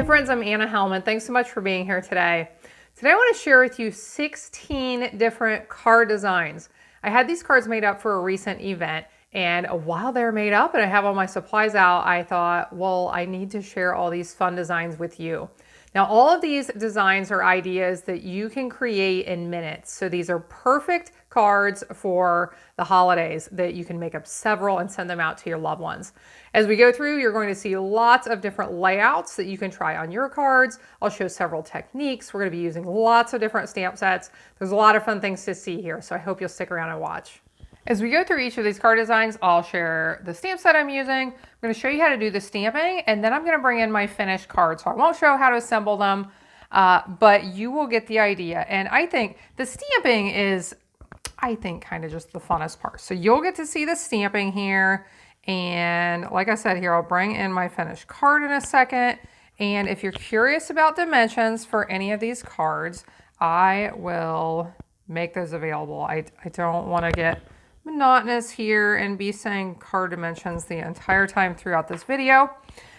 Hi friends, I'm Anna Helman. Thanks so much for being here today. Today I want to share with you 16 different card designs. I had these cards made up for a recent event, and while they're made up and I have all my supplies out, I thought, well, I need to share all these fun designs with you. Now, all of these designs are ideas that you can create in minutes. So these are perfect cards for the holidays that you can make up several and send them out to your loved ones. As we go through, you're going to see lots of different layouts that you can try on your cards. I'll show several techniques. We're going to be using lots of different stamp sets. There's a lot of fun things to see here, so I hope you'll stick around and watch. As we go through each of these card designs, I'll share the stamp set I'm using. I'm going to show you how to do the stamping, and then I'm going to bring in my finished cards. So I won't show how to assemble them, but you will get the idea. And I think the stamping is, kind of just the funnest part. So you'll get to see the stamping here. And like I said here, I'll bring in my finished card in a second. And if you're curious about dimensions for any of these cards, I will make those available. I don't want to get monotonous here and be saying card dimensions the entire time throughout this video.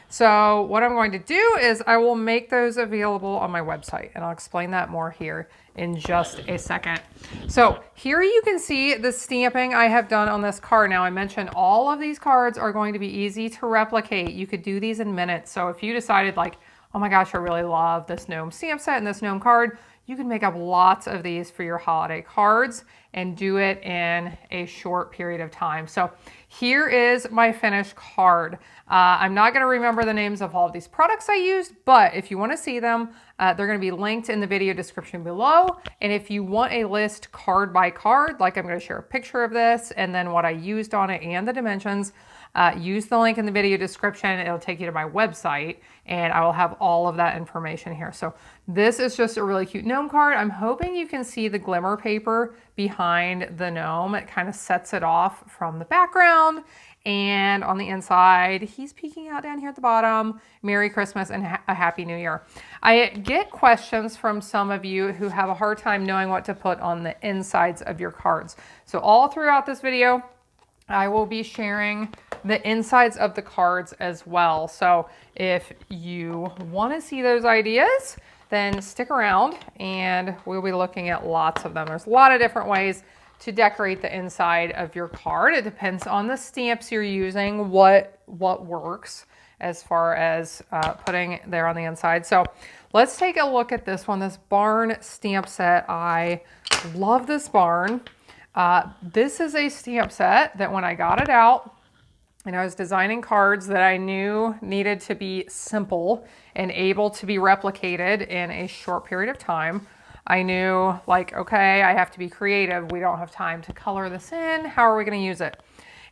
So what I'm going to do is I will make those available on my website, and I'll explain that more here in just a second. So here you can see the stamping I have done on this card. Now, I mentioned all of these cards are going to be easy to replicate. You could do these in minutes. So if you decided like, oh my gosh, I really love this gnome stamp set and this gnome card, you can make up lots of these for your holiday cards and do it in a short period of time. So here is my finished card. I'm not going to remember the names of all of these products I used, but if you want to see them, they're going to be linked in the video description below. And if you want a list card by card, like I'm going to share a picture of this and then what I used on it and the dimensions, use the link in the video description. It'll take you to my website and I will have all of that information here. So this is just a really cute gnome card. I'm hoping you can see the glimmer paper behind the gnome. It kind of sets it off from the background. And on the inside, he's peeking out down here at the bottom. Merry Christmas and a Happy New Year. I get questions from some of you who have a hard time knowing what to put on the insides of your cards. So all throughout this video, I will be sharing the insides of the cards as well. So if you want to see those ideas, then stick around and we'll be looking at lots of them. There's a lot of different ways to decorate the inside of your card. It depends on the stamps you're using, what works as far as putting there on the inside. So let's take a look at this one, this barn stamp set. I love this barn. This is a stamp set that when I got it out and I was designing cards that I knew needed to be simple and able to be replicated in a short period of time, I knew like, okay, I have to be creative. We don't have time to color this in. How are we going to use it?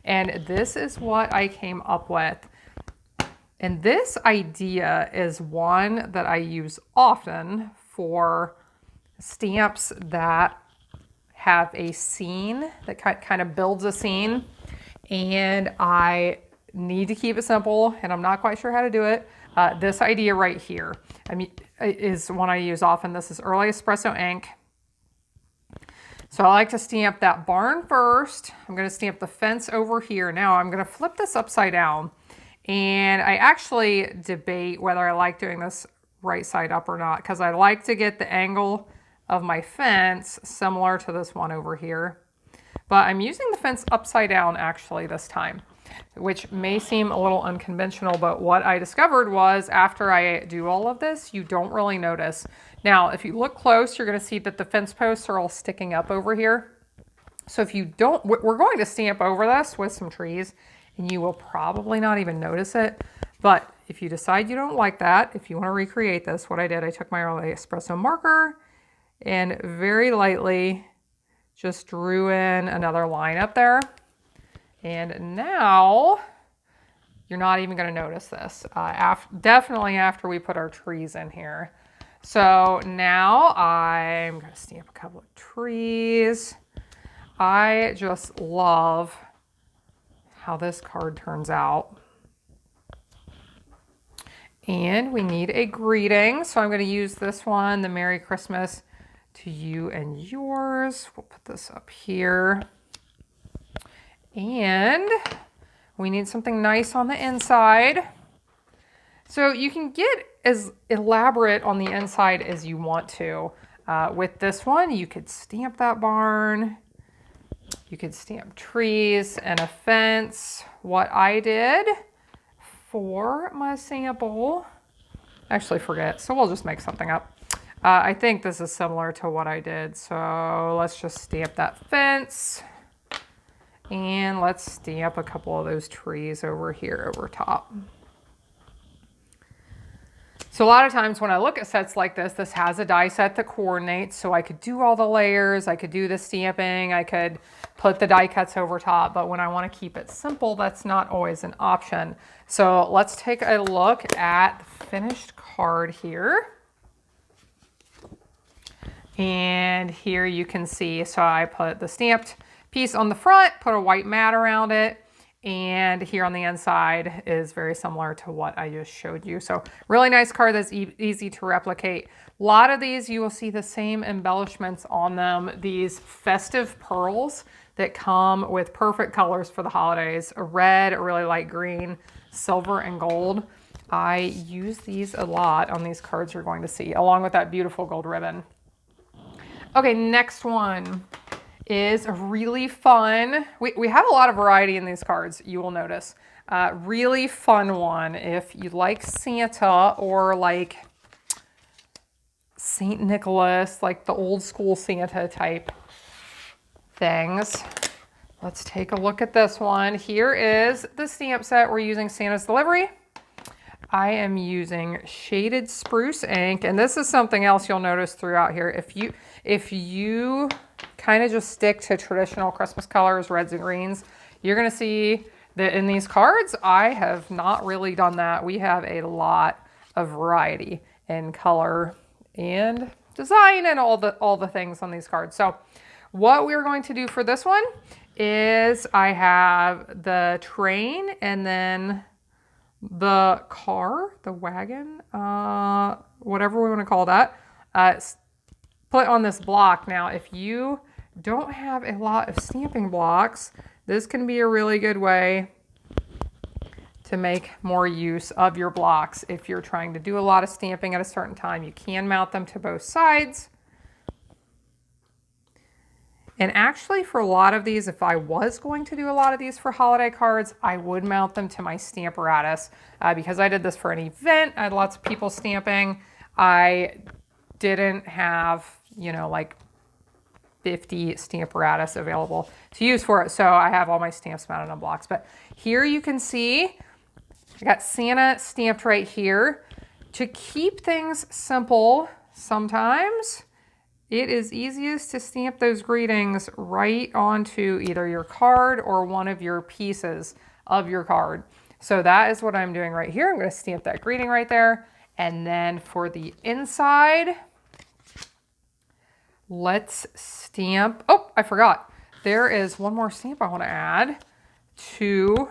And this is what I came up with. And this idea is one that I use often for stamps that have a scene that kind of builds a scene. And I need to keep it simple and I'm not quite sure how to do it. This idea right here, is one I use often. This is early espresso ink. So I like to stamp that barn first. I'm going to stamp the fence over here. Now I'm going to flip this upside down. And I actually debate whether I like doing this right side up or not, because I like to get the angle of my fence similar to this one over here. But I'm using the fence upside down actually this time, which may seem a little unconventional, but what I discovered was after I do all of this, you don't really notice. Now, if you look close, you're going to see that the fence posts are all sticking up over here. So if you don't, we're going to stamp over this with some trees and you will probably not even notice it. But if you decide you don't like that, if you want to recreate this, what I did, I took my early espresso marker and very lightly just drew in another line up there. And now you're not even going to notice this, definitely after we put our trees in here. So now I'm going to stamp a couple of trees. I just love how this card turns out. And we need a greeting. So I'm going to use this one, the Merry Christmas to you and yours. We'll put this up here. And we need something nice on the inside. So you can get as elaborate on the inside as you want to. With this one, you could stamp that barn. You could stamp trees and a fence. What I did for my sample, actually forget, so we'll just make something up. I think this is similar to what I did. So let's just stamp that fence. And let's stamp a couple of those trees over here over top. So a lot of times when I look at sets like this has a die set that coordinates, so I could do all the layers, I could do the stamping, I could put the die cuts over top, but when I want to keep it simple, that's not always an option. So let's take a look at the finished card here. And here you can see, so I put the stamped piece on the front, put a white mat around it, and here on the inside is very similar to what I just showed you. So really nice card that's easy to replicate. A lot of these you will see the same embellishments on them. These festive pearls that come with perfect colors for the holidays. A red, a really light green, silver, and gold. I use these a lot on these cards you're going to see, along with that beautiful gold ribbon. Okay, next one is really fun. We have a lot of variety in these cards, you will notice. Really fun one if you like Santa or like St. Nicholas, like the old school Santa type things. Let's take a look at this one. Here is the stamp set we're using, Santa's Delivery. I am using shaded spruce ink, and this is something else you'll notice throughout here. If you kind of just stick to traditional Christmas colors, reds and greens, you're going to see that in these cards, I have not really done that. We have a lot of variety in color and design and all the things on these cards. So what we're going to do for this one is I have the train and then the car, the wagon, whatever we want to call that, put on this block. Now, if you don't have a lot of stamping blocks, this can be a really good way to make more use of your blocks. If you're trying to do a lot of stamping at a certain time, you can mount them to both sides. And actually for a lot of these, if I was going to do a lot of these for holiday cards, I would mount them to my Stamparatus because I did this for an event. I had lots of people stamping. I didn't have, you know, like 50 Stamparatus available to use for it. So I have all my stamps mounted on blocks. But here you can see I got Santa stamped right here. To keep things simple, sometimes it is easiest to stamp those greetings right onto either your card or one of your pieces of your card. So that is what I'm doing right here. I'm going to stamp that greeting right there. And then for the inside, let's stamp, oh, I forgot. There is one more stamp I want to add to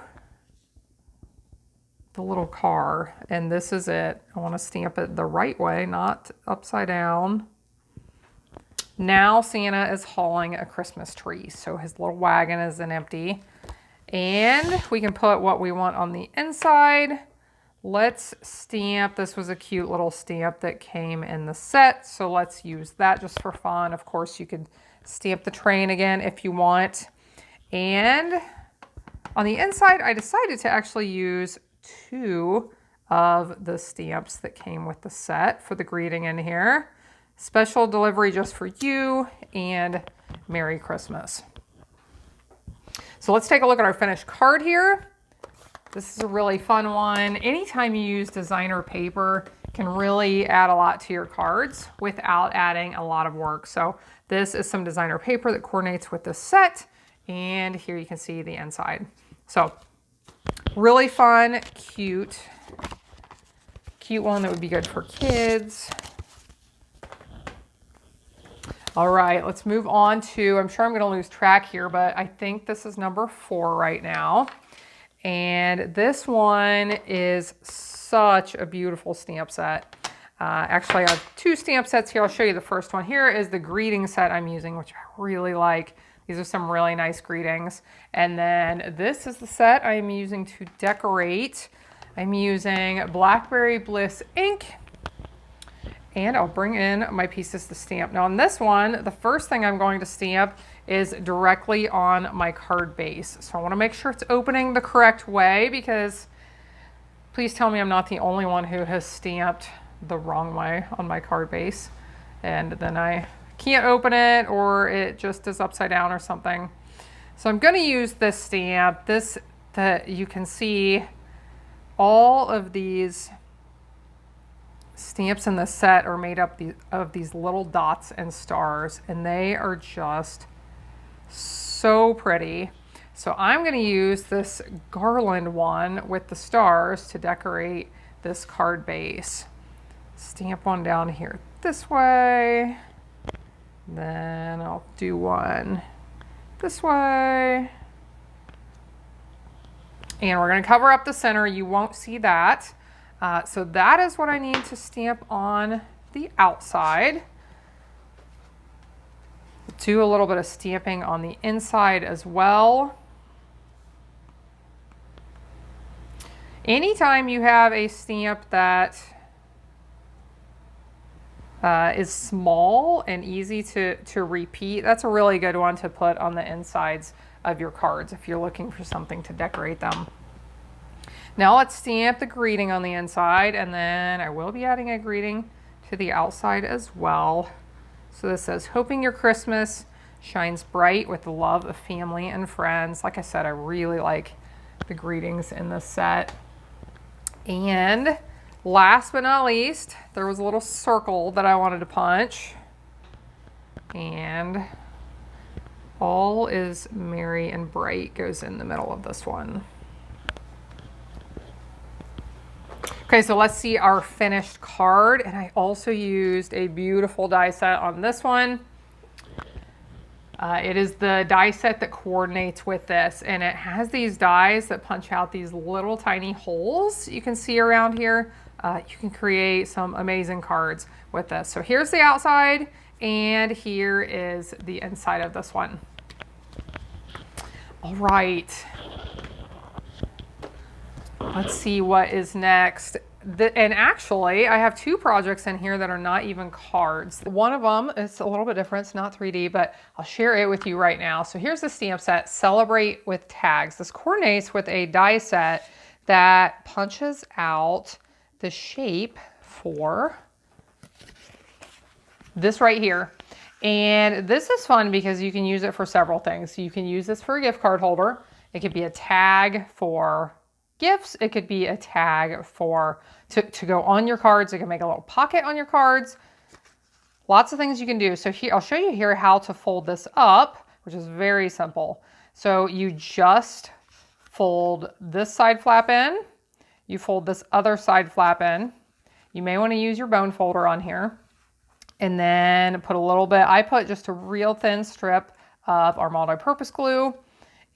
the little car. And this is it. I want to stamp it the right way, not upside down. Now Santa is hauling a Christmas tree, so his little wagon isn't empty. And we can put what we want on the inside. Let's stamp, this was a cute little stamp that came in the set, so let's use that just for fun. Of course, you could stamp the train again if you want. And on the inside, I decided to actually use 2 of the stamps that came with the set for the greeting in here. Special delivery just for you, and Merry Christmas. So let's take a look at our finished card here. This is a really fun one. Anytime you use designer paper can really add a lot to your cards without adding a lot of work. So this is some designer paper that coordinates with the set, and here you can see the inside. So really fun, cute one that would be good for kids. All right, let's move on to, I'm sure I'm going to lose track here, but I think this is number 4 right now. And this one is such a beautiful stamp set. Actually, I have 2 stamp sets here. I'll show you the first one. Here is the greeting set I'm using, which I really like. These are some really nice greetings. And then this is the set I'm using to decorate. I'm using Blackberry Bliss ink, and I'll bring in my pieces to stamp. Now on this one, the first thing I'm going to stamp is directly on my card base. So I want to make sure it's opening the correct way, because please tell me I'm not the only one who has stamped the wrong way on my card base, and then I can't open it, or it just is upside down or something. So I'm going to use this stamp, that you can see all of these stamps in the set are made up of these little dots and stars, and they are just so pretty. So I'm going to use this garland one with the stars to decorate this card base. Stamp one down here this way, then I'll do one this way, and we're going to cover up the center. You won't see that. So that is what I need to stamp on the outside. Do a little bit of stamping on the inside as well. Anytime you have a stamp that is small and easy to repeat, that's a really good one to put on the insides of your cards if you're looking for something to decorate them. Now let's stamp the greeting on the inside, and then I will be adding a greeting to the outside as well. So this says, hoping your Christmas shines bright with the love of family and friends. Like I said, I really like the greetings in this set. And last but not least, there was a little circle that I wanted to punch. And all is merry and bright goes in the middle of this one. Okay, so let's see our finished card. And I also used a beautiful die set on this one. It is the die set that coordinates with this, and it has these dies that punch out these little tiny holes you can see around here. You can create some amazing cards with this. So here's the outside, and here is the inside of this one. All right. Let's see what is next. And actually, I have two projects in here that are not even cards. One of them is a little bit different. It's not 3D, but I'll share it with you right now. So here's the stamp set, Celebrate with Tags. This coordinates with a die set that punches out the shape for this right here. And this is fun because you can use it for several things. You can use this for a gift card holder. It could be a tag for gifts. It could be a tag for to go on your cards. It can make a little pocket on your cards. Lots of things you can do. So here, I'll show you here how to fold this up, which is very simple. So you just fold this side flap in. You fold this other side flap in. You may want to use your bone folder on here. And then put a little bit, I put just a real thin strip of our multi-purpose glue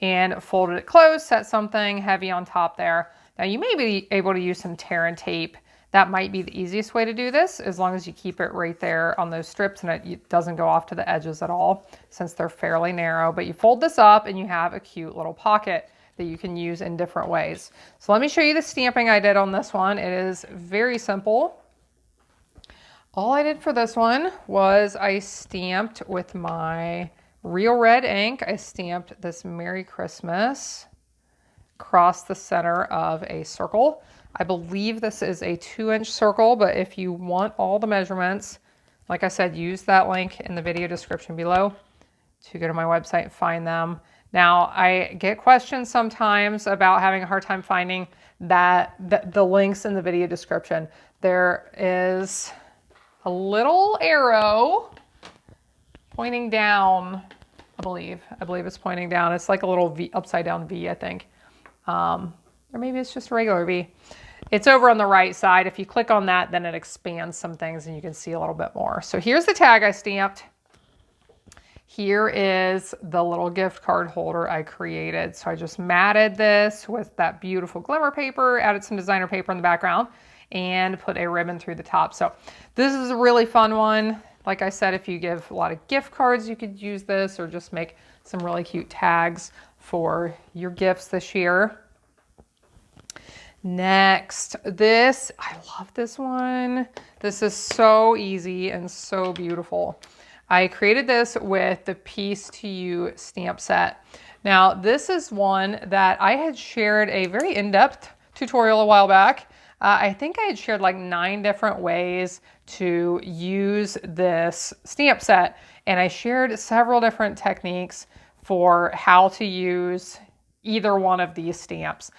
and folded it closed, set something heavy on top there. Now you may be able to use some tear and tape. That might be the easiest way to do this, as long as you keep it right there on those strips and it doesn't go off to the edges at all, since they're fairly narrow. But you fold this up and you have a cute little pocket that you can use in different ways. So let me show you the stamping I did on this one. It is very simple. All I did for this one was I stamped with my real red ink. I stamped this Merry Christmas across the center of a circle. I believe this is a 2-inch circle, but if you want all the measurements, like I said, use that link in the video description below to go to my website and find them. Now, I get questions sometimes about having a hard time finding the links in the video description. There is a little arrow pointing down, I believe it's pointing down. It's like a little V, upside down V, I think. Or maybe it's just a regular V. It's over on the right side. If you click on that, then it expands some things and you can see a little bit more. So here's the tag I stamped. Here is the little gift card holder I created. So I just matted this with that beautiful glimmer paper, added some designer paper in the background, and put a ribbon through the top. So this is a really fun one. Like I said, if you give a lot of gift cards, you could use this, or just make some really cute tags for your gifts this year. Next, this, I love this one. This is so easy and so beautiful. I created this with the Piece to You stamp set. Now, this is one that I had shared a very in-depth tutorial a while back. I think I had shared like 9 different ways to use this stamp set, and I shared several different techniques for how to use either one of these stamps.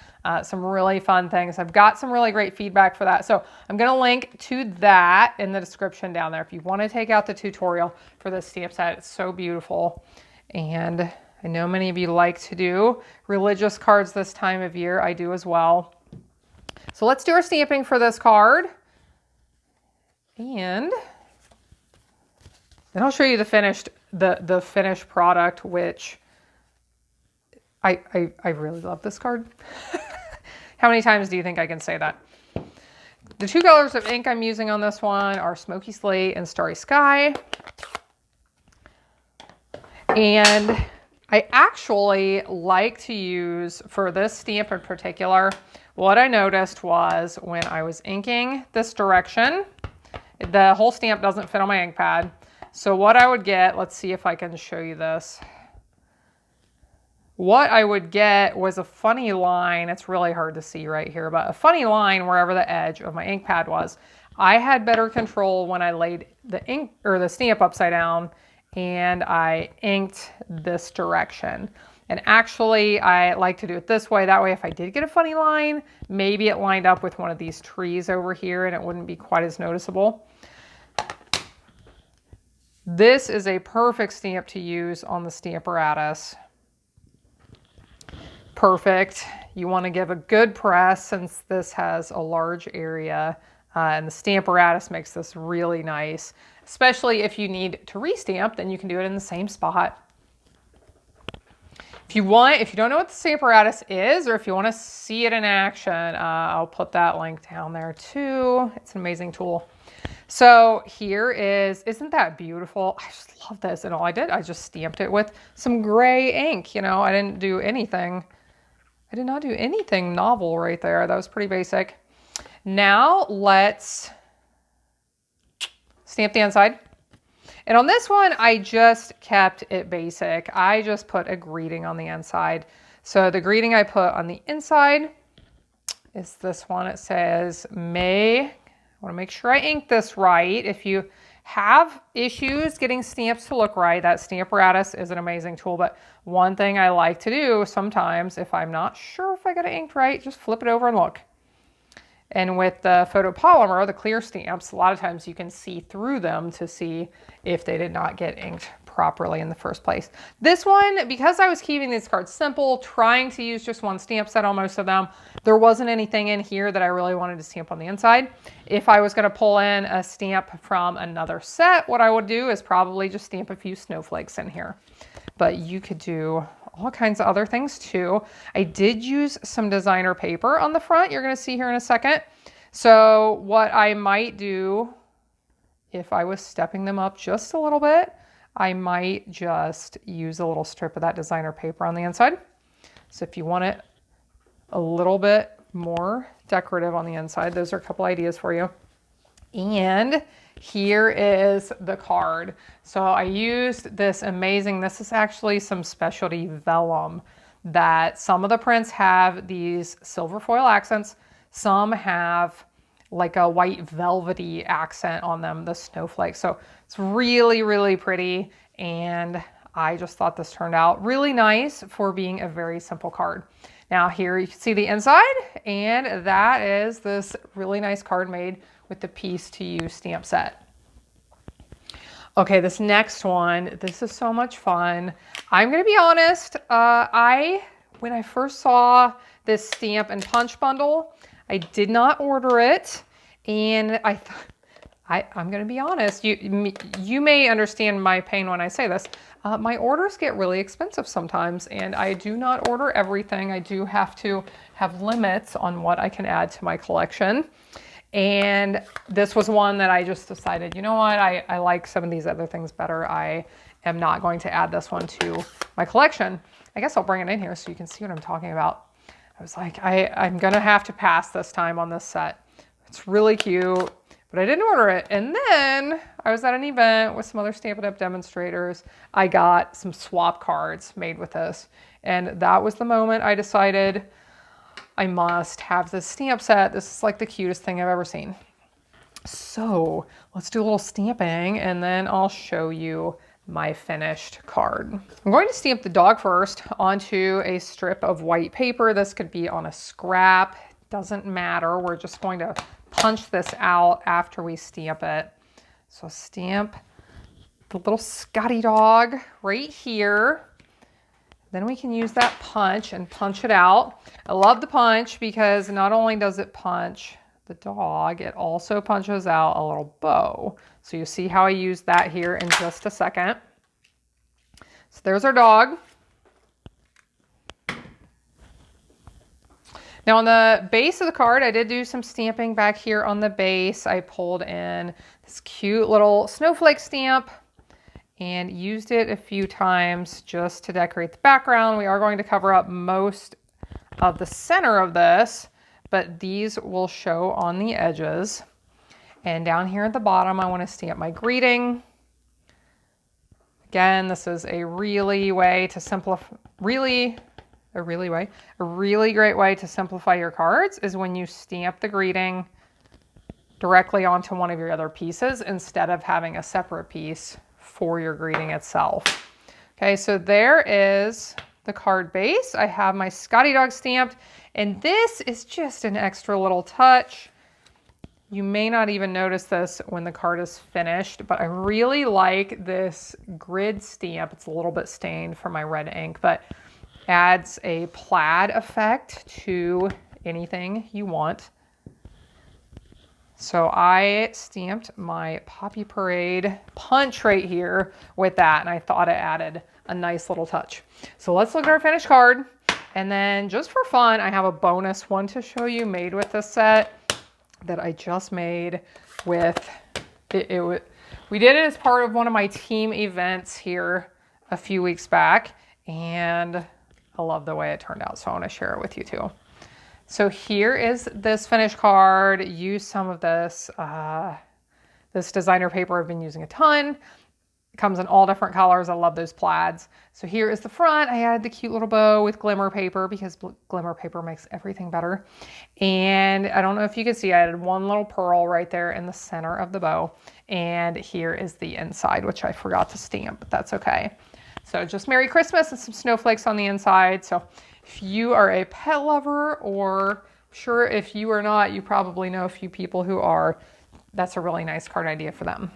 Some really fun things. I've got some really great feedback for that. So I'm going to link to that in the description down there if you want to take out the tutorial for this stamp set. It's so beautiful. And I know many of you like to do religious cards this time of year. I do as well. So let's do our stamping for this card. And then I'll show you the finished product, which I really love this card. How many times do you think I can say that? The 2 colors of ink I'm using on this one are Smoky Slate and Starry Sky. And I actually like to use, for this stamp in particular, what I noticed was when I was inking this direction, the whole stamp doesn't fit on my ink pad. So what I would get, let's see if I can show you this. What I would get was a funny line. It's really hard to see right here, but a funny line wherever the edge of my ink pad was. I had better control when I laid the ink or the stamp upside down and I inked this direction. And actually, I like to do it this way. That way, if I did get a funny line, maybe it lined up with one of these trees over here and it wouldn't be quite as noticeable. This is a perfect stamp to use on the Stamparatus. Perfect. You want to give a good press since this has a large area, and the Stamparatus makes this really nice, especially if you need to restamp, then you can do it in the same spot. If you don't know what the Stamparatus is, or if you want to see it in action, I'll put that link down there too. It's an amazing tool. So here isn't that beautiful? I just love this. And all I did, I just stamped it with some gray ink. You know, I didn't do anything. I did not do anything novel right there. That was pretty basic. Now let's stamp the inside. And on this one, I just kept it basic. I just put a greeting on the inside. So the greeting I put on the inside is this one. It says, May. I want to make sure I ink this right. If you have issues getting stamps to look right, that Stamparatus is an amazing tool. But one thing I like to do sometimes, if I'm not sure if I got it inked right, just flip it over and look. And with the photopolymer, the clear stamps, a lot of times you can see through them to see if they did not get inked properly in the first place. This one, because I was keeping these cards simple, trying to use just one stamp set on most of them, there wasn't anything in here that I really wanted to stamp on the inside. If I was going to pull in a stamp from another set, what I would do is probably just stamp a few snowflakes in here. But you could do all kinds of other things too. I did use some designer paper on the front. You're going to see here in a second. So what I might do, if I was stepping them up just a little bit, I might just use a little strip of that designer paper on the inside. So if you want it a little bit more decorative on the inside, those are a couple ideas for you. And here is the card. So I used this amazing, this is actually some specialty vellum that some of the prints have these silver foil accents. Some have like a white velvety accent on them, the snowflake. So it's really, really pretty. And I just thought this turned out really nice for being a very simple card. Now here you can see the inside, and that is this really nice card made with the Piece to You stamp set. Okay, this next one, this is so much fun. I'm gonna be honest, when I first saw this stamp and punch bundle, I did not order it, and I thought, I'm going to be honest, you may understand my pain when I say this. My orders get really expensive sometimes, and I do not order everything. I do have to have limits on what I can add to my collection. And this was one that I just decided, you know what, I like some of these other things better. I am not going to add this one to my collection. I guess I'll bring it in here so you can see what I'm talking about. I was like, I'm gonna have to pass this time on this set. It's really cute, but I didn't order it. And then I was at an event with some other Stampin' Up! Demonstrators. I got some swap cards made with this. And that was the moment I decided I must have this stamp set. This is like the cutest thing I've ever seen. So let's do a little stamping and then I'll show you my finished card. I'm going to stamp the dog first onto a strip of white paper. This could be on a scrap, doesn't matter. We're just going to punch this out after we stamp it. So stamp the little Scottie dog right here. Then we can use that punch and punch it out. I love the punch because not only does it punch the dog, it also punches out a little bow. So you see how I use that here in just a second. So there's our dog. Now on the base of the card, I did do some stamping back here on the base. I pulled in this cute little snowflake stamp and used it a few times just to decorate the background. We are going to cover up most of the center of this, but these will show on the edges. And down here at the bottom, I want to stamp my greeting. Again, this is a really way to simplify, a really great way to simplify your cards is when you stamp the greeting directly onto one of your other pieces instead of having a separate piece for your greeting itself. Okay, so there is the card base. I have my Scottie dog stamped, and this is just an extra little touch. You may not even notice this when the card is finished, but I really like this grid stamp. It's a little bit stained from my red ink, but adds a plaid effect to anything you want. So I stamped my Poppy Parade punch right here with that, and I thought it added a nice little touch. So let's look at our finished card. And then just for fun, I have a bonus one to show you made with this set that I just made with we did it as part of one of my team events here a few weeks back, and I love the way it turned out, so I want to share it with you too. So here is this finished card. Use some of this this designer paper I've been using a ton. It comes in all different colors. I love those plaids. So here is the front. I added the cute little bow with glimmer paper because glimmer paper makes everything better. And I don't know if you can see, I added one little pearl right there in the center of the bow. And here is the inside, which I forgot to stamp, but that's okay. So just Merry Christmas and some snowflakes on the inside. So if you are a pet lover, or sure, if you are not, you probably know a few people who are, that's a really nice card idea for them.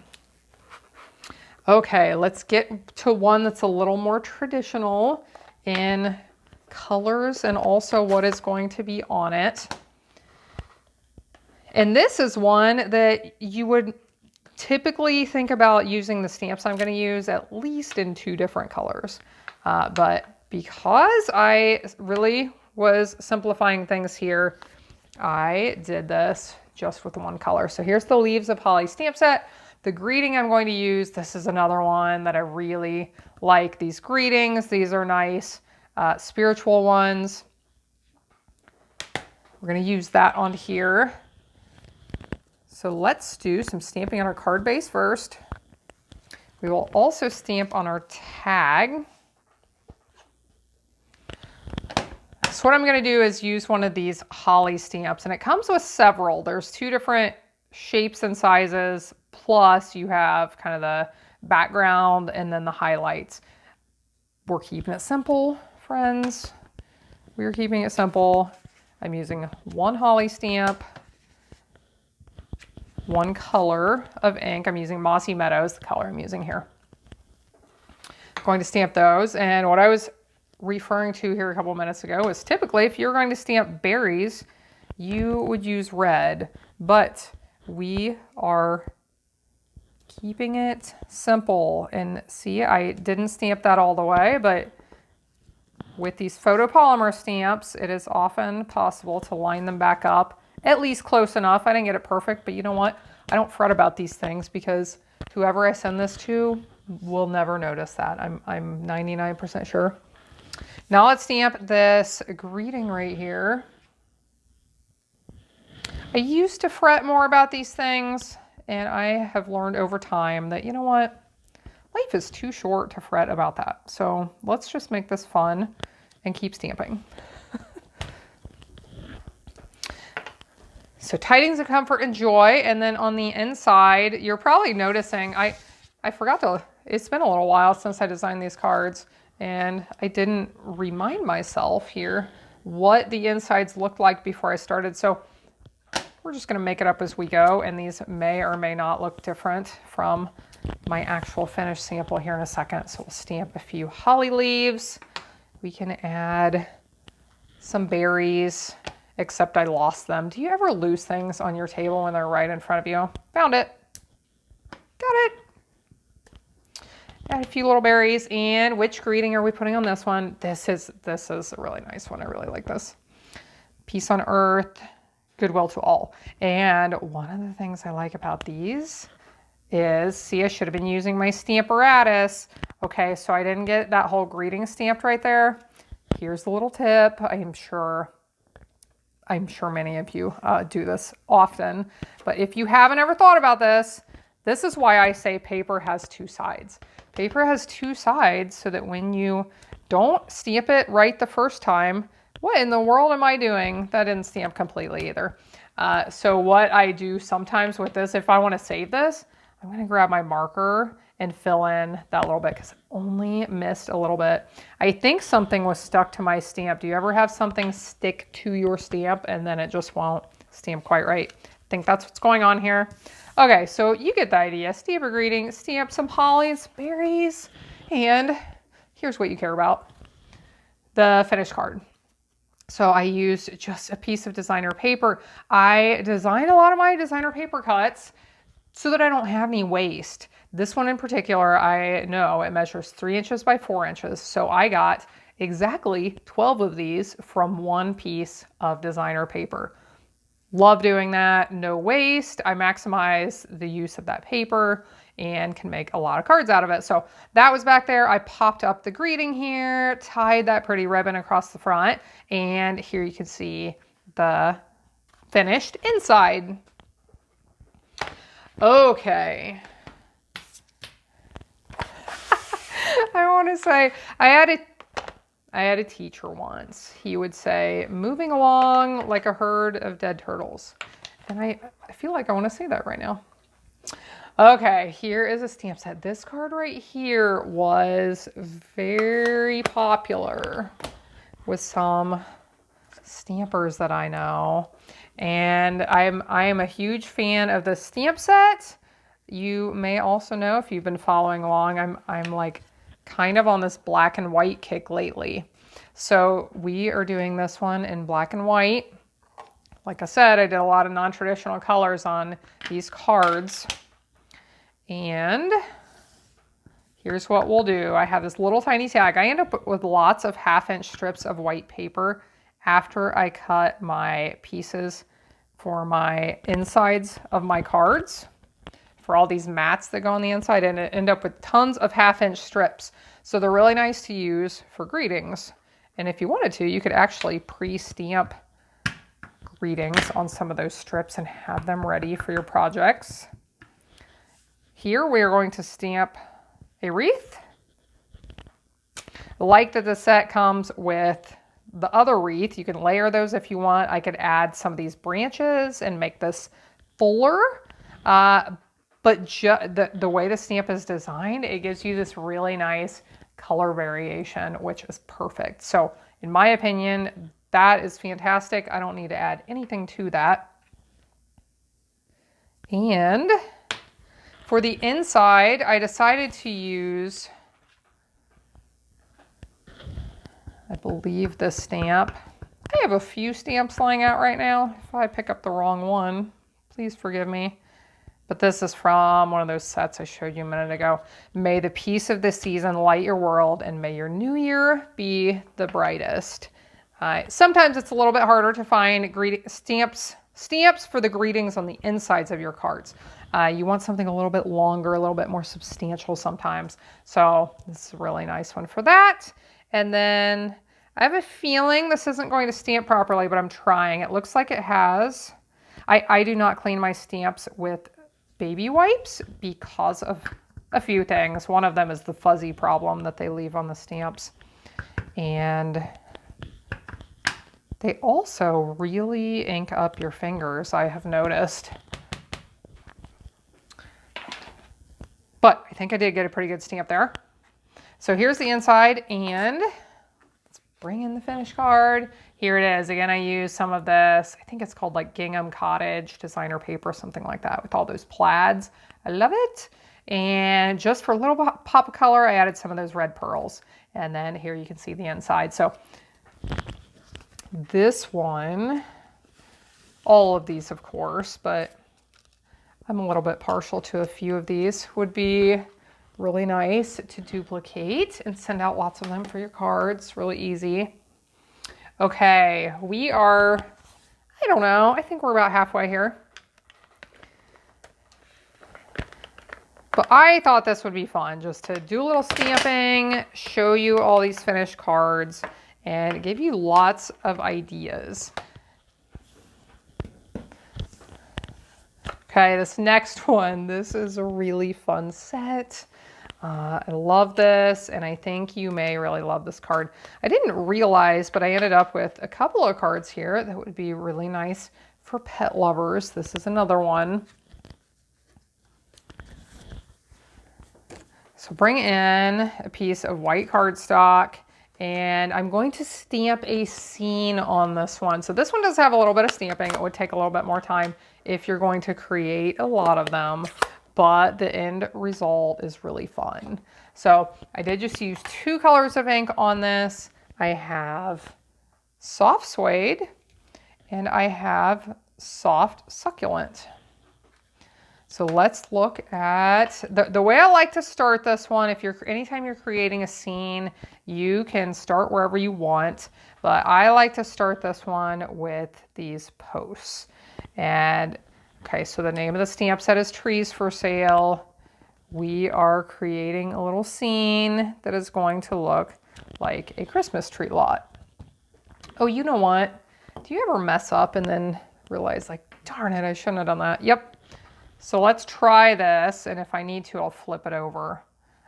Okay, let's get to one that's a little more traditional in colors and also what is going to be on it. And this is one that you would typically think about using the stamps I'm going to use at least in 2 different colors. But because I really was simplifying things here, I did this just with one color. So here's the Leaves of Holly stamp set. The greeting I'm going to use, this is another one that I really like. These greetings, these are nice spiritual ones. We're going to use that on here. So let's do some stamping on our card base first. We will also stamp on our tag. So what I'm going to do is use one of these holly stamps, and it comes with several. There's 2 different shapes and sizes, plus you have kind of the background and then the highlights. We're keeping it simple, friends. We're keeping it simple. I'm using one holly stamp, one color of ink. I'm using Mossy Meadows, the color I'm using here. I'm going to stamp those, and what I was referring to here a couple minutes ago is typically if you're going to stamp berries, you would use red, but we are keeping it simple. And see, I didn't stamp that all the way, but with these photopolymer stamps, it is often possible to line them back up at least close enough. I didn't get it perfect, but you know what? I don't fret about these things because whoever I send this to will never notice that. I'm 99% sure. Now let's stamp this greeting right here. I used to fret more about these things, and I have learned over time that, you know what? Life is too short to fret about that. So let's just make this fun and keep stamping. So tidings of comfort and joy. And then on the inside, you're probably noticing, I forgot to, it's been a little while since I designed these cards, and I didn't remind myself here what the insides looked like before I started. So we're just going to make it up as we go, and these may or may not look different from my actual finished sample here in a second. So we'll stamp a few holly leaves. We can add some berries, except I lost them. Do you ever lose things on your table when they're right in front of you? Found it. Got it. Add a few little berries. And which greeting are we putting on this one? This is a really nice one. I really like this. Peace on earth, goodwill to all. And one of the things I like about these is, see, I should have been using my Stamparatus. Okay, so I didn't get that whole greeting stamped right there. Here's the little tip. I'm sure many of you do this often, but if you haven't ever thought about this, this is why I say paper has two sides. Paper has two sides so that when you don't stamp it right the first time, what in the world am I doing? That didn't stamp completely either. So what I do sometimes with this, if I want to save this, I'm going to grab my marker and fill in that little bit because I only missed a little bit. I think something was stuck to my stamp. Do you ever have something stick to your stamp and then it just won't stamp quite right? I think that's what's going on here. Okay, so you get the idea. Stamp a greeting, stamp some hollies, berries, and here's what you care about, the finished card. So I used just a piece of designer paper. I design a lot of my designer paper cuts so that I don't have any waste. This one in particular, I know it measures 3 inches by 4 inches. So I got exactly 12 of these from one piece of designer paper. Love doing that, no waste. I maximize the use of that paper and can make a lot of cards out of it. So that was back there. I popped up the greeting here, tied that pretty ribbon across the front, and here you can see the finished inside. Okay. I want to say, I had a teacher once. He would say, moving along like a herd of dead turtles. And I feel like I want to say that right now. Okay, here is a stamp set. This card right here was very popular with some stampers that I know. And I am a huge fan of the stamp set. You may also know, if you've been following along, I'm like kind of on this black and white kick lately. So we are doing this one in black and white. Like I said, I did a lot of non-traditional colors on these cards. And here's what we'll do. I have this little tiny tag. I end up with lots of 1/2 inch strips of white paper after I cut my pieces for my insides of my cards, for all these mats that go on the inside, and I end up with tons of 1/2 inch strips. So they're really nice to use for greetings. And if you wanted to, you could actually pre-stamp greetings on some of those strips and have them ready for your projects. Here we are going to stamp a wreath. Like that the set comes with the other wreath. You can layer those if you want. I could add some of these branches and make this fuller. But the way the stamp is designed, it gives you this really nice color variation, which is perfect. So in my opinion, that is fantastic. I don't need to add anything to that. And for the inside, I decided to use, I believe, this stamp. I have a few stamps lying out right now. If I pick up the wrong one, please forgive me. But this is from one of those sets I showed you a minute ago. May the peace of this season light your world, and may your new year be the brightest. Sometimes it's a little bit harder to find stamps for the greetings on the insides of your cards. You want something a little bit longer, a little bit more substantial sometimes. So this is a really nice one for that. And then I have a feeling this isn't going to stamp properly, but I'm trying. It looks like it has. I do not clean my stamps with baby wipes because of a few things. One of them is the fuzzy problem that they leave on the stamps. And they also really ink up your fingers, I have noticed. But I think I did get a pretty good stamp there. So here's the inside, and let's bring in the finished card. Here it is. Again, I use some of this, I think it's called like Gingham Cottage designer paper, something like that, with all those plaids. I love it. And just for a little pop of color, I added some of those red pearls. And then here you can see the inside. So this one, all of these, of course, but I'm a little bit partial to a few of these, would be really nice to duplicate and send out lots of them for your cards. Really easy. Okay, we are, I don't know, I think we're about halfway here. But I thought this would be fun, just to do a little stamping, show you all these finished cards, and give you lots of ideas. Okay, this next one, this is a really fun set. I love this, and I think you may really love this card. I didn't realize, but I ended up with a couple of cards here that would be really nice for pet lovers. This is another one. So bring in a piece of white cardstock, and I'm going to stamp a scene on this one. So this one does have a little bit of stamping. It would take a little bit more time if you're going to create a lot of them, but the end result is really fun. So I did just use 2 colors of ink on this. I have soft suede and I have soft succulent. So let's look at the way I like to start this one. If anytime you're creating a scene, you can start wherever you want, but I like to start this one with these posts. And okay, so the name of the stamp set is Trees for Sale. We are creating a little scene that is going to look like a Christmas tree lot. Oh, you know what? Do you ever mess up and then realize, like, darn it, I shouldn't have done that? Yep. So let's try this, and if I need to, I'll flip it over.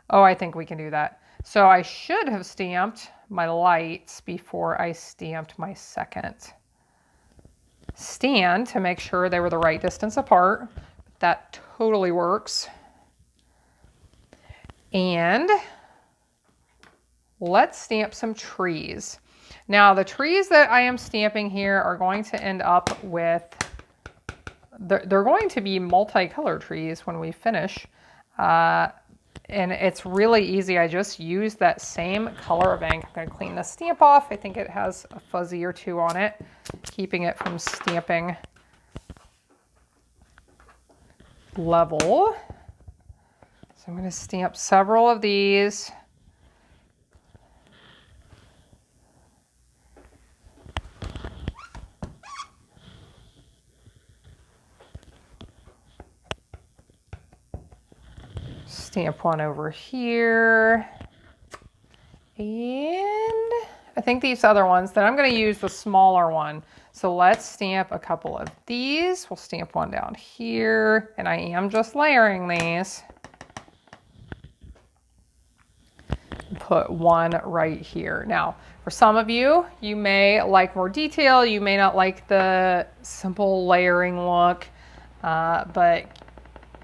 Oh, I think we can do that. So I should have stamped my lights before I stamped my second stand to make sure they were the right distance apart. That totally works. And let's stamp some trees. Now, the trees that I am stamping here are going to end up with, they're going to be multicolored trees when we finish. And it's really easy. I just use that same color of ink. I'm going to clean the stamp off. I think it has a fuzzy or two on it, keeping it from stamping level. So I'm going to stamp several of these. Stamp one over here. And I think these other ones, then I'm going to use the smaller one. So let's stamp a couple of these. We'll stamp one down here, and I am just layering these. Put one right here. Now, for some of you, you may like more detail. You may not like the simple layering look, but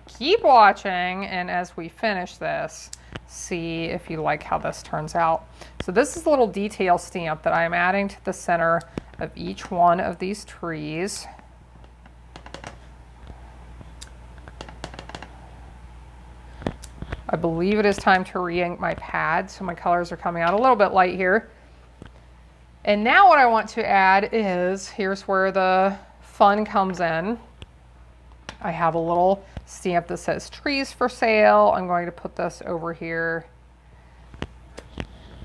keep watching, and as we finish this, see if you like how this turns out. So this is a little detail stamp that I'm adding to the center of each one of these trees. I believe it is time to re-ink my pad, so my colors are coming out a little bit light here. And now what I want to add is, here's where the fun comes in. I have a little stamp that says Trees for Sale. I'm going to put this over here,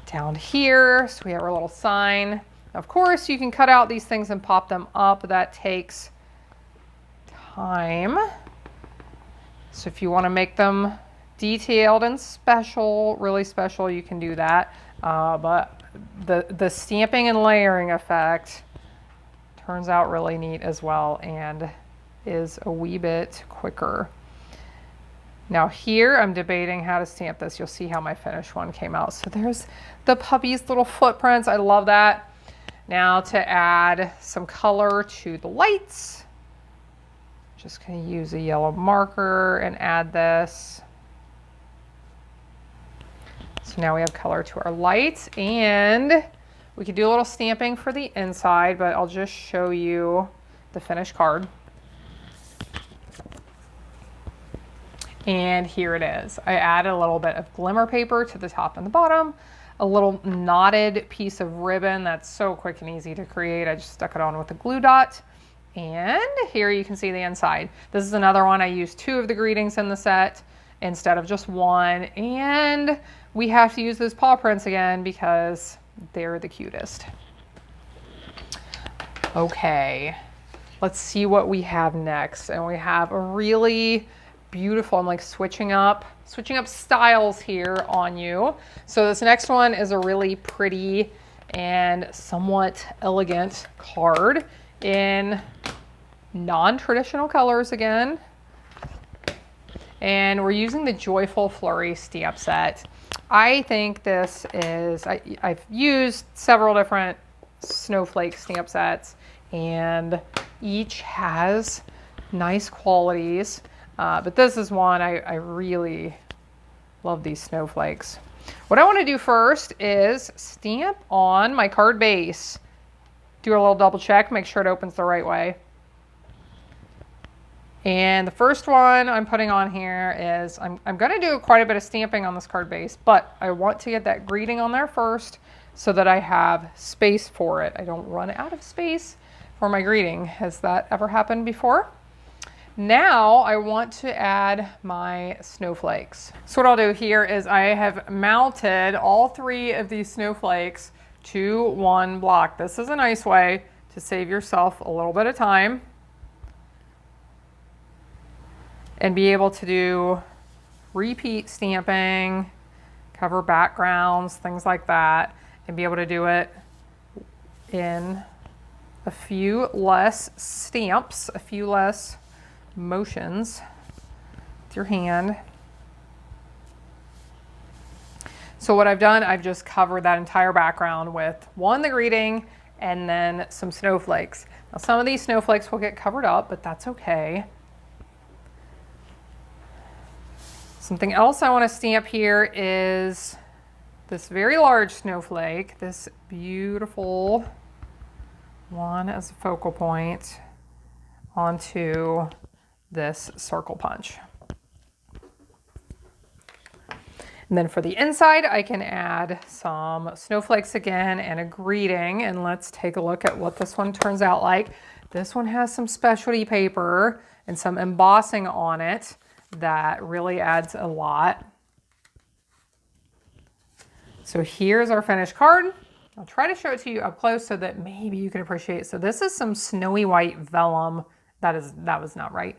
down here, so we have our little sign. Of course, you can cut out these things and pop them up. That takes time. So if you want to make them detailed and special, really special, you can do that. But the stamping and layering effect turns out really neat as well and is a wee bit quicker. Now here I'm debating how to stamp this. You'll see how my finished one came out. So there's the puppy's little footprints. I love that. Now to add some color to the lights, just going to use a yellow marker and add this. So now we have color to our lights, and we could do a little stamping for the inside, but I'll just show you the finished card. And here it is. I added a little bit of glimmer paper to the top and the bottom, a little knotted piece of ribbon that's so quick and easy to create. I just stuck it on with a glue dot. And here you can see the inside. This is another one. I used 2 of the greetings in the set instead of just 1. And we have to use those paw prints again because they're the cutest. Okay, let's see what we have next. And we have a really beautiful, I'm like switching up styles here on you. So this next one is a really pretty and somewhat elegant card in non-traditional colors again. And we're using the Joyful Flurry stamp set. I think this is, I've used several different snowflake stamp sets and each has nice qualities. But this is one I really love, these snowflakes. What I want to do first is stamp on my card base. Do a little double check, make sure it opens the right way. And the first one I'm putting on here is, I'm going to do quite a bit of stamping on this card base, but I want to get that greeting on there first so that I have space for it. I don't run out of space for my greeting. Has that ever happened before? Now I want to add my snowflakes. So what I'll do here is I have mounted all 3 of these snowflakes to one block. This is a nice way to save yourself a little bit of time and be able to do repeat stamping, cover backgrounds, things like that, and be able to do it in a few less stamps, a few less motions with your hand. So what I've done, I've just covered that entire background with the greeting and then some snowflakes. Now some of these snowflakes will get covered up, but that's okay. Something else I want to stamp here is this very large snowflake, this beautiful one as a focal point onto this circle punch. And then for the inside, I can add some snowflakes again and a greeting. And let's take a look at what this one turns out like. This one has some specialty paper and some embossing on it that really adds a lot. So here's our finished card. I'll try to show it to you up close so that maybe you can appreciate. So this is some snowy white vellum. That was not right.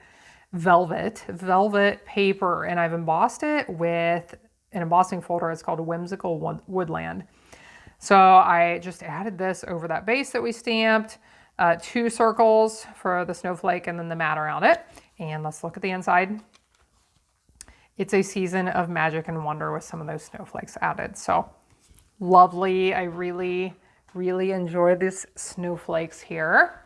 Velvet paper, and I've embossed it with an embossing folder. It's called Whimsical Woodland. So I just added this over that base that we stamped, 2 circles for the snowflake and then the mat around it. And let's look at the inside. It's a season of magic and wonder with some of those snowflakes added. So lovely. I really, really enjoy these snowflakes here.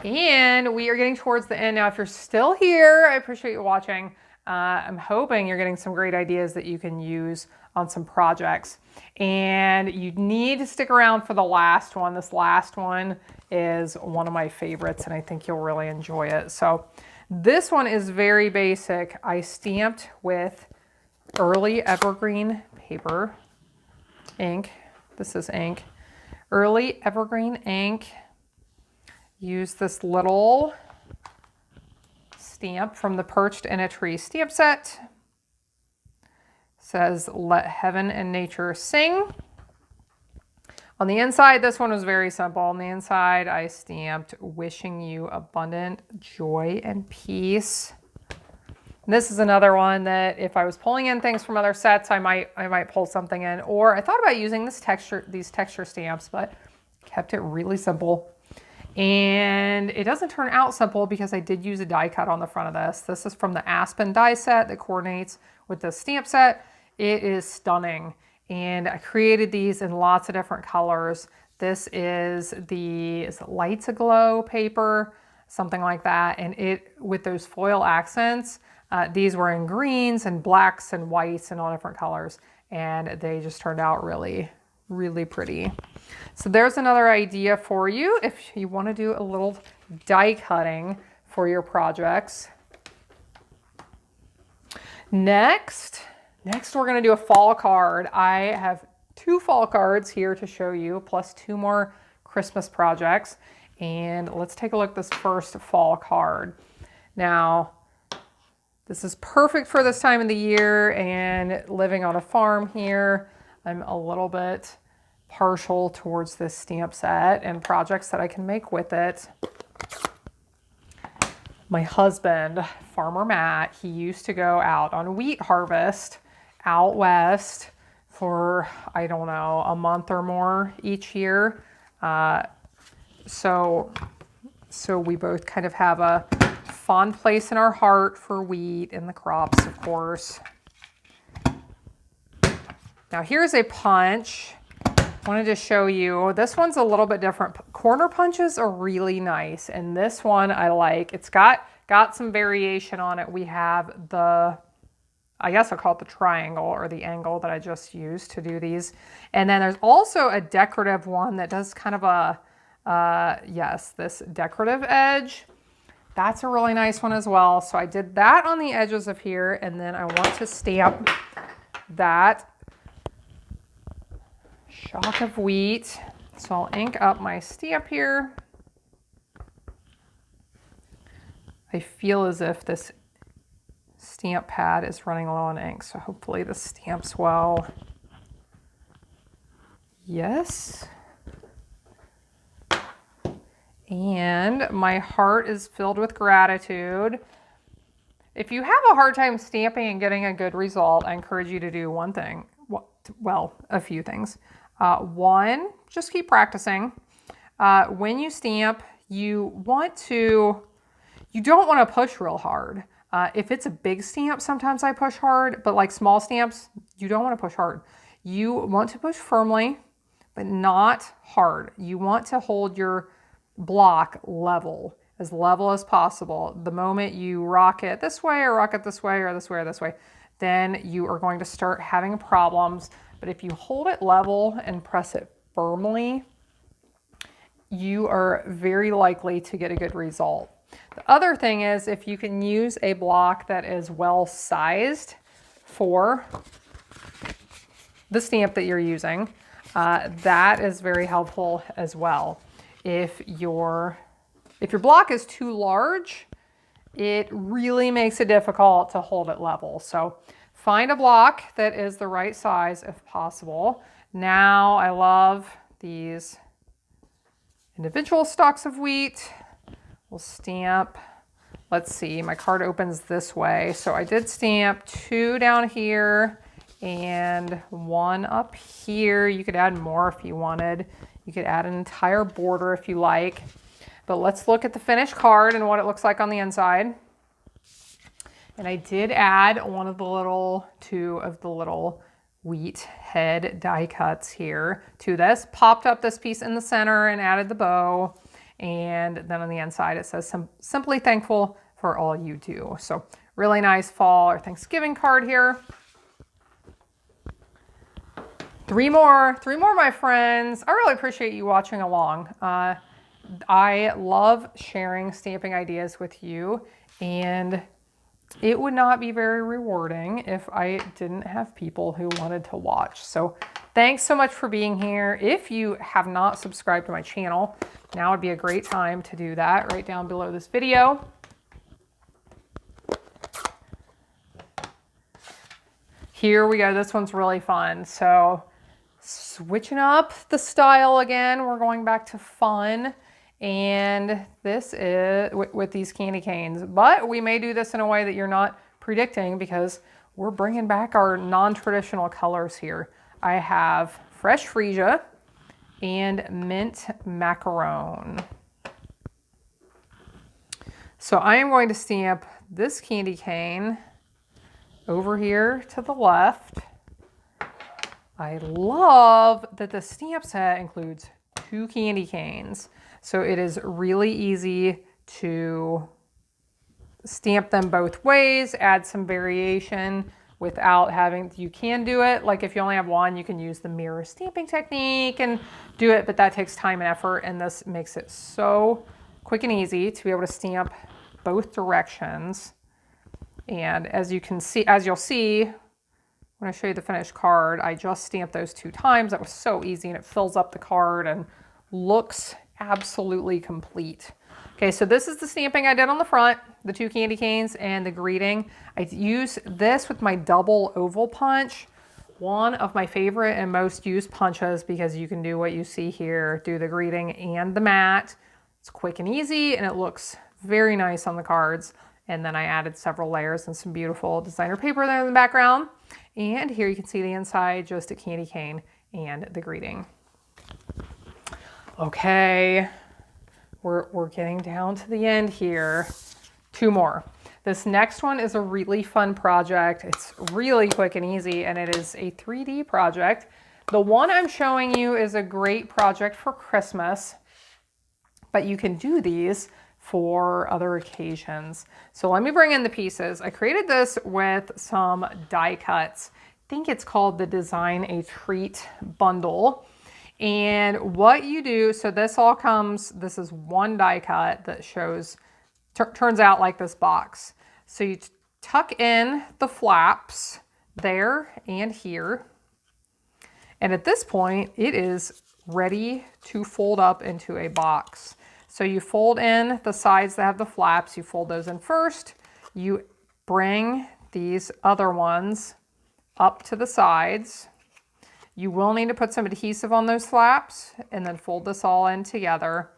And we are getting towards the end now. If you're still here, I appreciate you watching. I'm hoping you're getting some great ideas that you can use on some projects. And you need to stick around for the last one. This last one is one of my favorites, and I think you'll really enjoy it. So this one is very basic. I stamped with Early Evergreen paper, ink. This is ink. Early Evergreen ink. Use this little stamp from the Perched in a Tree stamp set. Says, "Let heaven and nature sing." On the inside, this one was very simple. On the inside, I stamped, "Wishing you abundant joy and peace." And this is another one that if I was pulling in things from other sets, I might pull something in. Or I thought about using these texture stamps, but kept it really simple. And it doesn't turn out simple because I did use a die cut on the front of this. This is from the Aspen die set that coordinates with the stamp set. It is stunning. And I created these in lots of different colors. This is Lights Aglow paper, something like that. And it, with those foil accents, these were in greens and blacks and whites and all different colors. And they just turned out really, really pretty. So there's another idea for you if you want to do a little die cutting for your projects. Next we're going to do a fall card. I have 2 fall cards here to show you, plus 2 more Christmas projects. And let's take a look at this first fall card. Now, this is perfect for this time of the year, and living on a farm here, I'm a little bit partial towards this stamp set and projects that I can make with it. My husband, Farmer Matt, he used to go out on wheat harvest out west for, I don't know, a month or more each year. So we both kind of have a fond place in our heart for wheat and the crops, of course. Now here's a punch. Wanted to show you, this one's a little bit different. Corner punches are really nice, and this one I like. It's got some variation on it. We have the, I guess I'll call it the triangle or the angle that I just used to do these. And then there's also a decorative one that does kind of a, yes, this decorative edge. That's a really nice one as well. So I did that on the edges of here, and then I want to stamp that shock of wheat. So I'll ink up my stamp here. I feel as if this stamp pad is running low on ink, so hopefully this stamps well. Yes. And my heart is filled with gratitude. If you have a hard time stamping and getting a good result, I encourage you to do one thing. Well, a few things. One, just keep practicing. When you stamp, you don't want to push real hard. If it's a big stamp, sometimes I push hard, but like small stamps, you don't want to push hard. You want to push firmly, but not hard. You want to hold your block level as possible. The moment you rock it this way or rock it this way or this way or this way, then you are going to start having problems. But if you hold it level and press it firmly, you are very likely to get a good result. The other thing is, if you can use a block that is well sized for the stamp that you're using, that is very helpful as well. If your block is too large, it really makes it difficult to hold it level. So find a block that is the right size if possible. Now I love these individual stalks of wheat. We'll stamp, let's see, my card opens this way. So I did stamp 2 down here and 1 up here. You could add more if you wanted. You could add an entire border if you like. But let's look at the finished card and what it looks like on the inside. And I did add 2 of the little wheat head die cuts here to this. Popped up this piece in the center and added the bow. And then on the inside it says, simply thankful for all you do. So really nice fall or Thanksgiving card here. 3 more, my friends. I really appreciate you watching along. I love sharing stamping ideas with you, and it would not be very rewarding if I didn't have people who wanted to watch. So thanks so much for being here. If you have not subscribed to my channel, now would be a great time to do that right down below this video. Here we go. This one's really fun. So switching up the style again, we're going back to fun. And this is with these candy canes, but we may do this in a way that you're not predicting because we're bringing back our non-traditional colors here. I have fresh freesia and mint macaron. So I am going to stamp this candy cane over here to the left. I love that the stamp set includes 2 candy canes. So it is really easy to stamp them both ways, add some variation without having, you can do it. Like if you only have one, you can use the mirror stamping technique and do it, but that takes time and effort. And this makes it so quick and easy to be able to stamp both directions. And as you can see, as you'll see, when I show you the finished card, I just stamped those 2 times. That was so easy, and it fills up the card and looks absolutely complete. Okay, so this is the stamping I did on the front, the 2 candy canes and the greeting. I use this with my double oval punch, one of my favorite and most used punches, because you can do what you see here, do the greeting and the mat. It's quick and easy, and it looks very nice on the cards. And then I added several layers and some beautiful designer paper there in the background. And here you can see the inside, just a candy cane and the greeting. Okay, we're getting down to the end here. 2 more. This next one is a really fun project. It's really quick and easy, and it is a 3D project. The one I'm showing you is a great project for Christmas, but you can do these for other occasions. So let me bring in the pieces. I created this with some die cuts. I think it's called the Design a Treat bundle. And what you do, so this all comes, this is one die cut that shows, turns out like this box. So you tuck in the flaps there and here. And at this point, it is ready to fold up into a box. So you fold in the sides that have the flaps, you fold those in first, you bring these other ones up to the sides. You will need to put some adhesive on those flaps and then fold this all in together.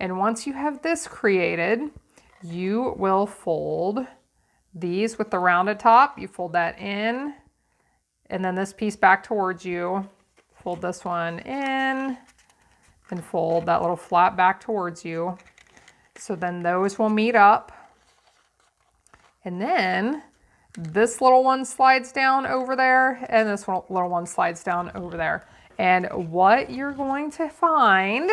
And once you have this created, you will fold these with the rounded top. You fold that in, and then this piece back towards you. Fold this one in, and fold that little flap back towards you. So then those will meet up. And then this little one slides down over there, and this little one slides down over there. And what you're going to find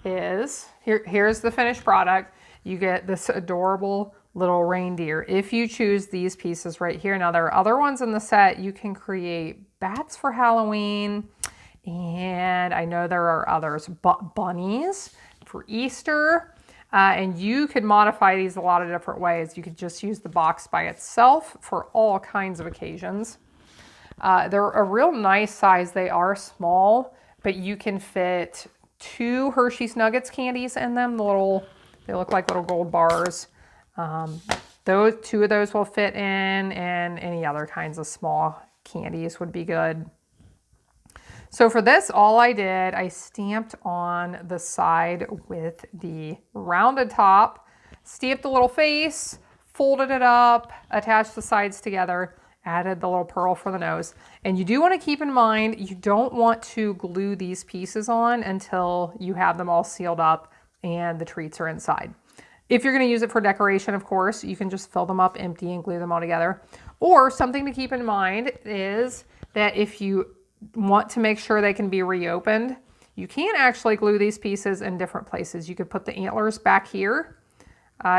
is, here's the finished product. You get this adorable little reindeer if you choose these pieces right here. Now there are other ones in the set. You can create bats for Halloween, and I know there are others, bunnies for Easter, and you could modify these a lot of different ways. You could just use the box by itself for all kinds of occasions. They're a real nice size. They are small, but you can fit 2 Hershey's Nuggets candies in them. They look like little gold bars. Those 2 of those will fit in, and any other kinds of small candies would be good. So for this, all I did, I stamped on the side with the rounded top, stamped the little face, folded it up, attached the sides together, added the little pearl for the nose. And you do want to keep in mind, you don't want to glue these pieces on until you have them all sealed up and the treats are inside. If you're going to use it for decoration, of course, you can just fill them up empty and glue them all together. Or something to keep in mind is that if you want to make sure they can be reopened, you can actually glue these pieces in different places. You could put the antlers back here.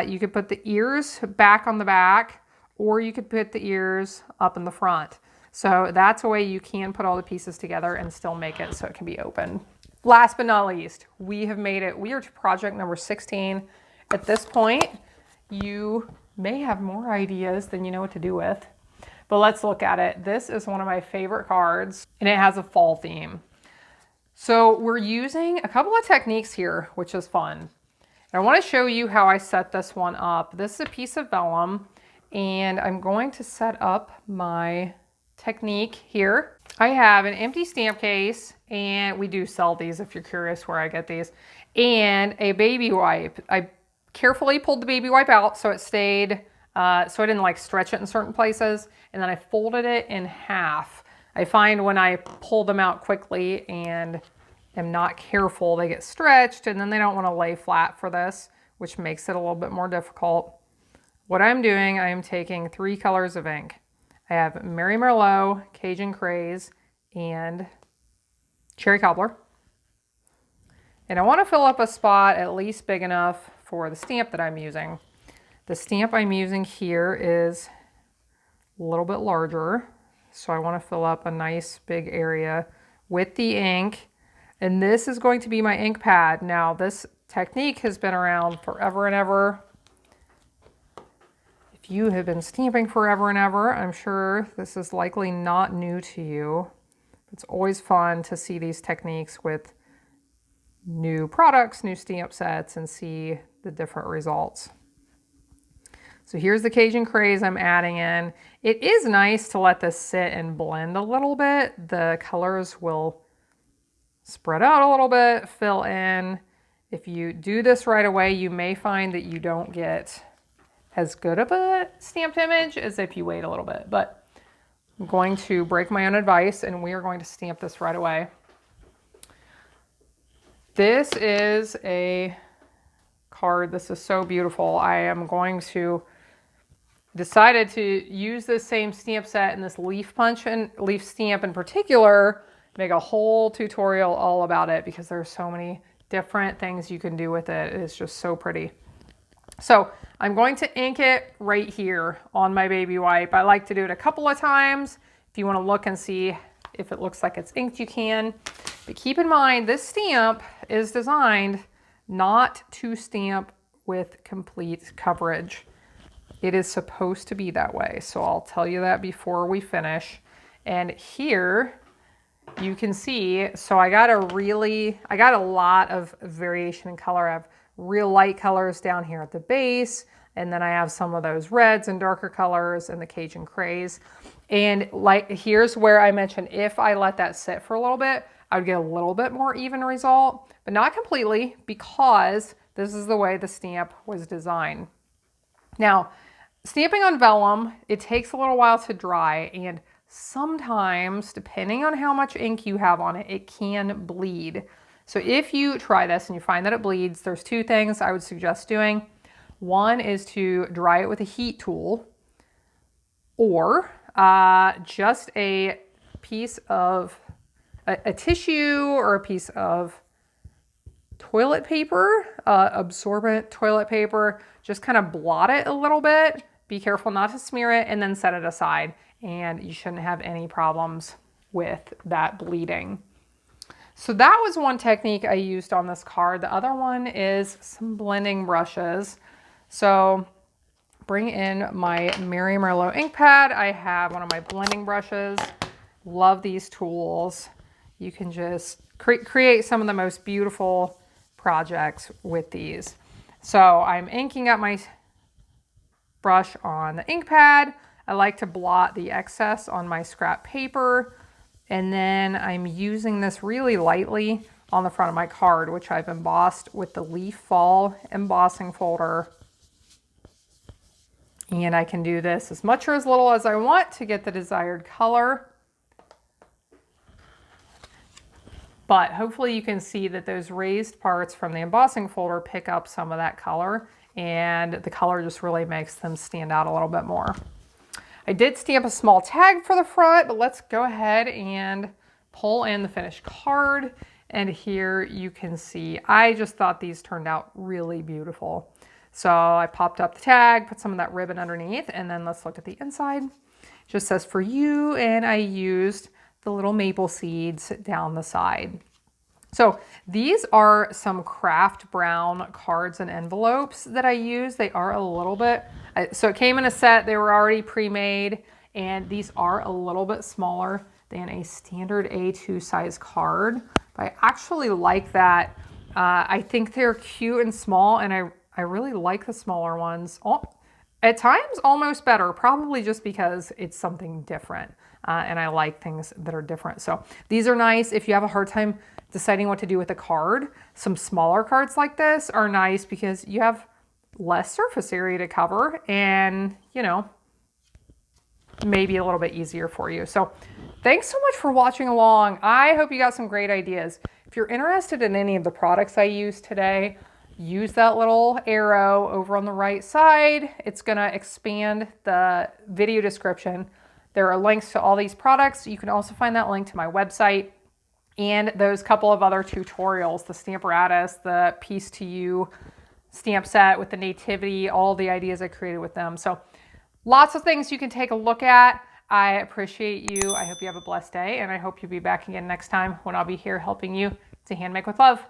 You could put the ears back on the back, or you could put the ears up in the front. So that's a way you can put all the pieces together and still make it so it can be open. Last but not least, we have made it. We are to project number 16. At this point, you may have more ideas than you know what to do with. But let's look at it. This is one of my favorite cards, and it has a fall theme. So we're using a couple of techniques here, which is fun. And I want to show you how I set this one up. This is a piece of vellum, and I'm going to set up my technique here. I have an empty stamp case, and we do sell these if you're curious where I get these, and a baby wipe. I carefully pulled the baby wipe out so it stayed so I didn't like stretch it in certain places. And then I folded it in half. I find when I pull them out quickly and am not careful, they get stretched and then they don't want to lay flat for this, which makes it a little bit more difficult. What I'm doing, I am taking 3 colors of ink. I have Mary Merlot, Cajun Craze, and Cherry Cobbler. And I want to fill up a spot at least big enough for the stamp that I'm using. The stamp I'm using here is a little bit larger, so I want to fill up a nice big area with the ink. And this is going to be my ink pad. Now, this technique has been around forever and ever. If you have been stamping forever and ever, I'm sure this is likely not new to you. It's always fun to see these techniques with new products, new stamp sets, and see the different results. So here's the Cajun Craze I'm adding in. It is nice to let this sit and blend a little bit. The colors will spread out a little bit, fill in. If you do this right away, you may find that you don't get as good of a stamped image as if you wait a little bit. But I'm going to break my own advice and we are going to stamp this right away. This is a card. This is so beautiful. I am going to decided to use this same stamp set and this leaf punch and leaf stamp in particular, make a whole tutorial all about it because there's so many different things you can do with it. It's just so pretty. So I'm going to ink it right here on my baby wipe. I like to do it a couple of times. If you want to look and see if it looks like it's inked, you can. But keep in mind, this stamp is designed not to stamp with complete coverage. It is supposed to be that way. So I'll tell you that before we finish. And here you can see, so I got a lot of variation in color. I have real light colors down here at the base. And then I have some of those reds and darker colors and the Cajun Craze. And like, here's where I mentioned, if I let that sit for a little bit, I would get a little bit more even result, but not completely because this is the way the stamp was designed. Now, stamping on vellum, it takes a little while to dry, and sometimes, depending on how much ink you have on it, it can bleed. So if you try this and you find that it bleeds, there's 2 things I would suggest doing. One is to dry it with a heat tool, or just a piece of a tissue or a piece of toilet paper, absorbent toilet paper. Just kind of blot it a little bit. Be careful not to smear it and then set it aside. And you shouldn't have any problems with that bleeding. So that was one technique I used on this card. The other one is some blending brushes. So bring in my Mary Merlot ink pad. I have one of my blending brushes. Love these tools. You can just create some of the most beautiful projects with these. So I'm inking up my brush on the ink pad. I like to blot the excess on my scrap paper. And then I'm using this really lightly on the front of my card, which I've embossed with the Leaf Fall embossing folder. And I can do this as much or as little as I want to get the desired color. But hopefully you can see that those raised parts from the embossing folder pick up some of that color, and the color just really makes them stand out a little bit more. I did stamp a small tag for the front, but let's go ahead and pull in the finished card. And here you can see, I just thought these turned out really beautiful. So I popped up the tag, put some of that ribbon underneath, and then let's look at the inside. It just says for you, and I used the little maple seeds down the side. So these are some craft brown cards and envelopes that I use. They are a little bit, so it came in a set, they were already pre-made, and these are a little bit smaller than a standard A2 size card. But I actually like that. I think they're cute and small, and I really like the smaller ones. At times almost better, probably just because it's something different. And I like things that are different. So these are nice if you have a hard time deciding what to do with a card. Some smaller cards like this are nice because you have less surface area to cover and, you know, maybe a little bit easier for you. So thanks so much for watching along. I hope you got some great ideas. If you're interested in any of the products I used today, use that little arrow over on the right side. It's gonna expand the video description. There are links to all these products. You can also find that link to my website and those couple of other tutorials, the Stamparatus, the Piece to You stamp set with the nativity, all the ideas I created with them. So lots of things you can take a look at. I appreciate you. I hope you have a blessed day, and I hope you'll be back again next time when I'll be here helping you to hand make with love.